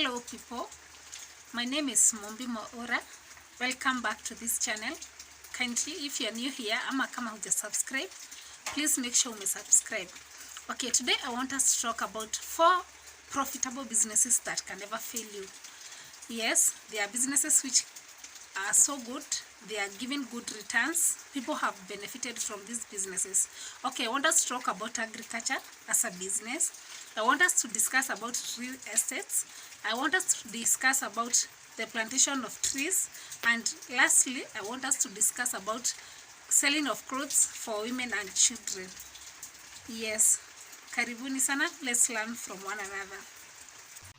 Hello people, my name is Mombi Maora. Welcome back to this channel. Kindly, if you are new here, ama kama huja subscribe, please make sure you subscribe. Okay, today I want us to talk about 4 profitable businesses that can never fail you. Yes, there are businesses which are so good, they are giving good returns. People have benefited from these businesses. Okay, I want us to talk about agriculture as a business. I want us to discuss about real estates. I want us to discuss about the plantation of trees. And lastly, I want us to discuss about selling of clothes for women and children. Yes, karibuni sana. Let's learn from one another.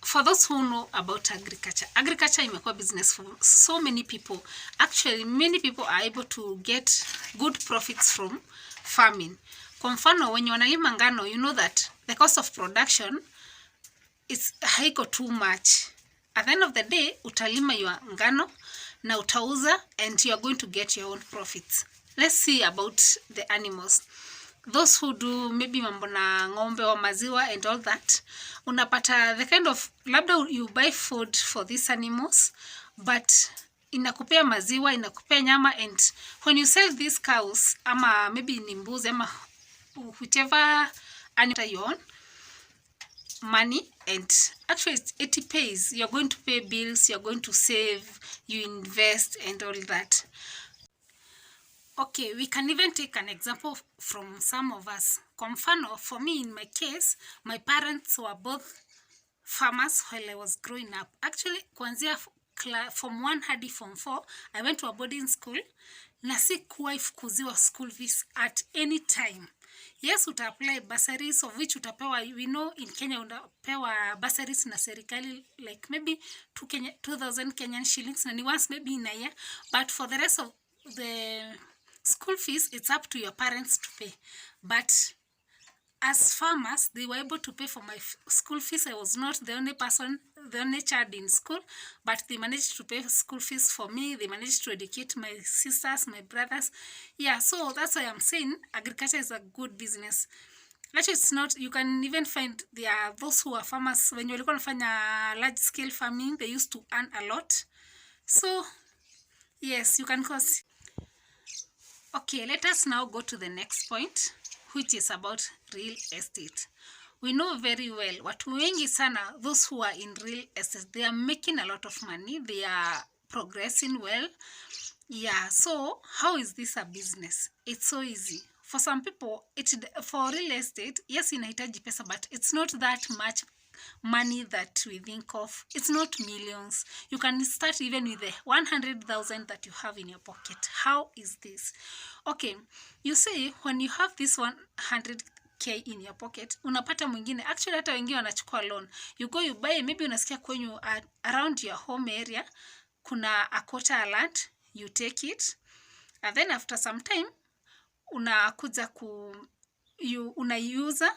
For those who know about agriculture imekuwa business for so many people. Actually, many people are able to get good profits from farming. Kwa mfano, when you wanalima ngano, you know that the cost of production is haiko too much. At the end of the day, utalima your ngano na utauza and you are going to get your own profits. Let's see about the animals. Those who do maybe mambo na ng'ombe wa maziwa and all that, unapata the kind of, labda you buy food for these animals, but inakupea maziwa, inakupea nyama, and when you sell these cows, ama maybe ni mbuzi, ama whichever animal you own, money, and actually it pays. You're going to pay bills, you're going to save, you invest and all that. Okay, we can even take an example from some of us. Kwa mfano, for me, in my case, my parents were both farmers while I was growing up. Actually, kuanzia from 1 hadi form 4, I went to a boarding school. Na sikuwahi fukuziwa school fees at any time. Yes, uta apply bursaries, of which utapewa, we know in Kenya unapewa bursaries na serikali, like maybe 2,000 Kenyan shillings, na ni once maybe in a year. But for the rest of the school fees, it's up to your parents to pay. But as farmers, they were able to pay for my school fees. I was not the only person, the only child in school, but they managed to pay school fees for me. They managed to educate my sisters, my brothers. Yeah, so that's why I'm saying agriculture is a good business. Actually, it's not, you can even find there are those who are farmers. When you're going to find a large scale farming, they used to earn a lot. So, yes, you can cause. Okay, let us now go to the next point, which is about real estate. We know very well, watu wengi sana, those who are in real estate, they are making a lot of money, they are progressing well. Yeah, so how is this a business? It's so easy. For some people, for real estate, yes, inahitaji pesa, but it's not that much money that we think of. It's not millions. You can start even with the 100,000 that you have in your pocket. How is this? Okay, you say when you have this 100K in your pocket, unapata mwingine, actually hata wengine wanachukua loan. You go, you buy, maybe unasikia kwenyu around your home area, kuna a quarter land, you take it, and then after some time, unakuja unaiuza,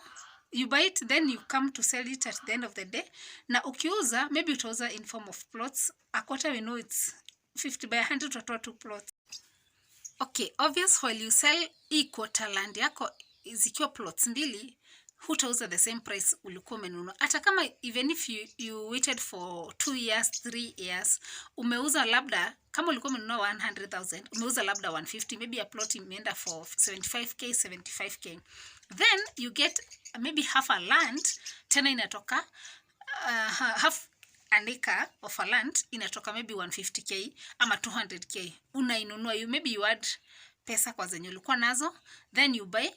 you buy it, then you come to sell it at the end of the day. Na ukiuza, maybe utauza in form of plots. A quarter, we know it's 50 by 100 or 2 plots. Okay, obvious, while you sell quarter land yako, zikiwa plots mbili, hutauza the same price ulikuwa umenunua. Hata kama even if you waited for 2 years, 3 years, umeuza labda, kama ulikuwa umenunua 100,000, umeuza labda 150, maybe a plot imeenda for 75K, 75K. Then you get maybe half a land, tena inatoka, half an acre of a land, inatoka maybe 150K, ama 200K. Unainunua, maybe you add pesa kwa zenye ulikuwa nazo, then you buy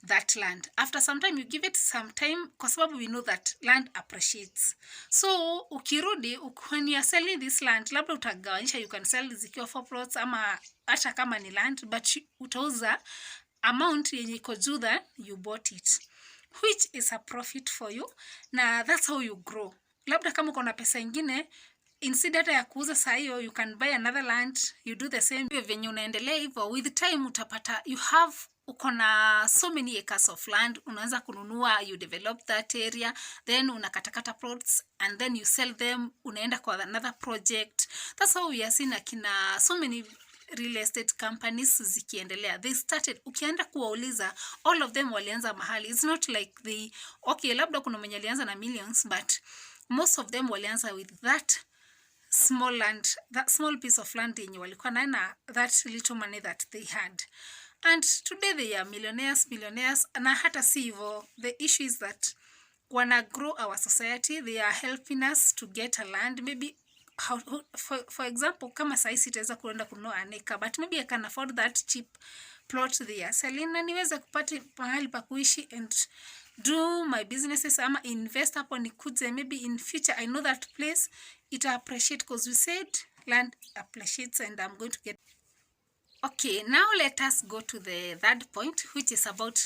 that land. After some time, you give it some time, kwa sababu we know that land appreciates. So, ukirudi, when you are selling this land, labda utagawanisha, you can sell zikiwa 4 plots, ama hata kama ni land, but utauza amount yenye iko juu than you bought it, which is a profit for you. Na that's how you grow. Labda kama uko na pesa ingine, instead hata ya kuuza saa hiyo, you can buy another land, you do the same. Venye unaendelea hivyo, with time utapata, you have, uko na so many acres of land, unaanza kununua, you develop that area, then unakatakata plots, and then you sell them, unaenda kwa another project. That's how we are seeing akina so many real estate companies zikiendelea. They started, ukienda kuwauliza, all of them walianza mahali. It's not like okay, labda kuna mwenye alianza na millions, but most of them walianza with that small land, that small piece of land yenye walikuwa na that little money that they had. And today they are millionaires. Na hata si hivyo, the issue is that wanna grow our society. They are helping us to get a land. Maybe for example, kama saisi itaweza kuenda kununua an acre, but maybe I can afford that cheap plot they are selling, na niweza kupata mahali pa kuishi and do my businesses ama invest hapo nikuje. Maybe in future I know that place it appreciate, because we said land appreciates, and I'm going to get. Okay, now let us go to the third point, which is about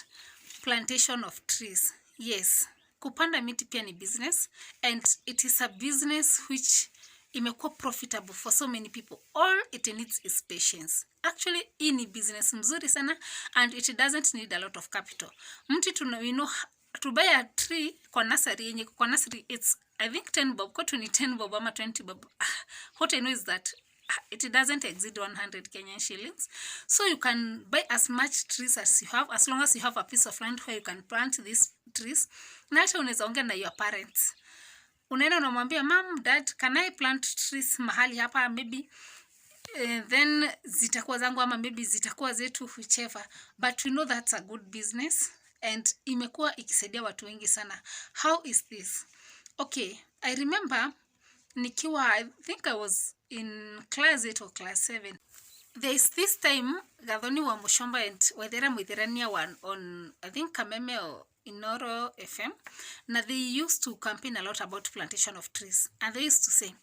plantation of trees. Yes, kupanda miti pia ni business, and it is a business which imekuwa profitable for so many people. All it needs is patience. Actually, hii ni business mzuri sana, and it doesn't need a lot of capital. Mti to buy a tree kwa nursery, it's I think 10 bob, kwa 10 bob ama 20 bob. What I know is that it doesn't exceed 100 Kenyan shillings. So you can buy as much trees as you have, as long as you have a piece of land where you can plant these trees. Na hata unaweza ongea na your parents. Unaenda unamwambia, mom, dad, can I plant trees mahali hapa? Maybe then zitakuwa zangu ama maybe zitakuwa zetu, whichever. But we know that's a good business, and imekuwa ikisaidia watu wengi sana. How is this? Okay, I remember nikiwa, I think I was in class 8 or class 7. There's this time Gathoni wa Mushomba and Wedera Mwithirania one on, I think, Kameme or Inoro FM. Na they used to campaign a lot about plantation of trees. And they used to say,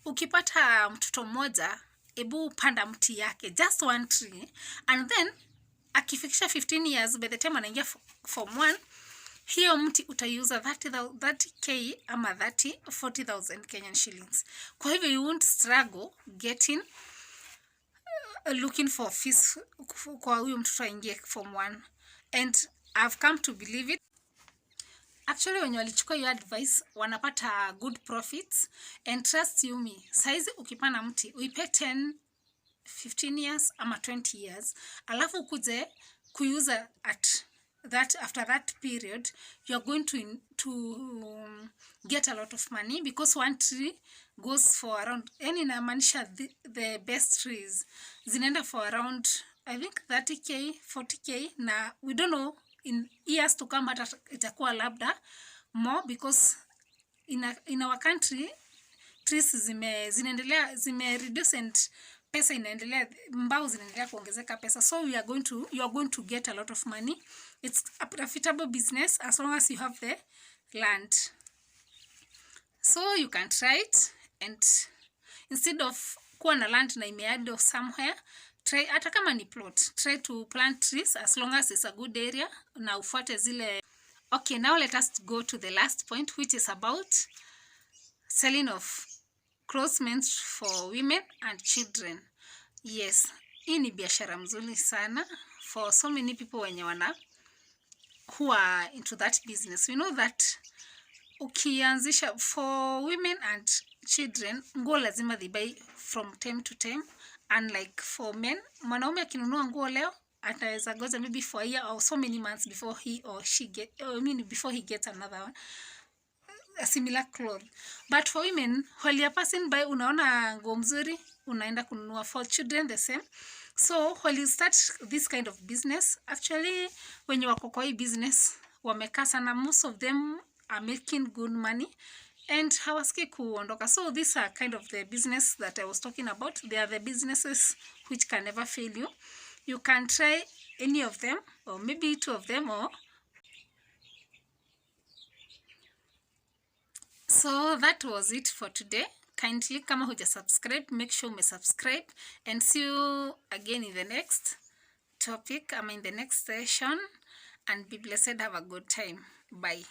ukipata mtoto mmoja, ebu panda mti yake, just one tree. And then, akifikisha 15 years, by the time anaingia form 1, hiyo mti utaiuza 30k ama 40,000 Kenyan shillings. Kwa hivyo you won't struggle getting looking for fees kwa huyo mtoto aingie form 1. And I've come to believe it. Actually, when walichukua your advice, wanapata good profits. And trust you me, saizi ukipanda mti, uipe 10, 15 years ama 20 years, alafu ukuje kuiuza at that, after that period, you're going to get a lot of money, because one tree goes for around, yani inamaanisha the best trees zinaenda for around, I think 30k, 40k, na we don't know in years to come hata itakuwa labda more, because in our country trees zime reduce and pesa inaendelea, mbao zinaendelea kuongezeka pesa. So you are going to get a lot of money. It's a profitable business as long as you have the land. So you can try it, and instead of kuwa na land na imeado somewhere, try hata kama ni plot, try to plant trees as long as it's a good area na ufuate zile. Okay, now let us go to the last point, which is about selling of clothes for women and children. Yes, hii ni biashara mzuri sana for so many people wenye who are into that business. We know that ukianzisha for women and children, nguo lazima they buy from time to time. Unlike for men, mwanaume akinunua nguo leo ataweza goja maybe for a year or so many months before before he gets another one, a similar cloth. But for women, while you're passing by, unaona nguo mzuri, unaenda kununua. For children the same. So while you start this kind of business, actually when you wako kwa hii business wamekaa sana, most of them are making good money and hawasiki kuondoka. So these are kind of the business that I was talking about. They are the businesses which can never fail you. You can try any of them, or maybe 2 of them, or so that was it for today. Kindly, kama huja subscribe, make sure you subscribe, and see you again in the next topic, in the next session, and be blessed. Have a good time. Bye.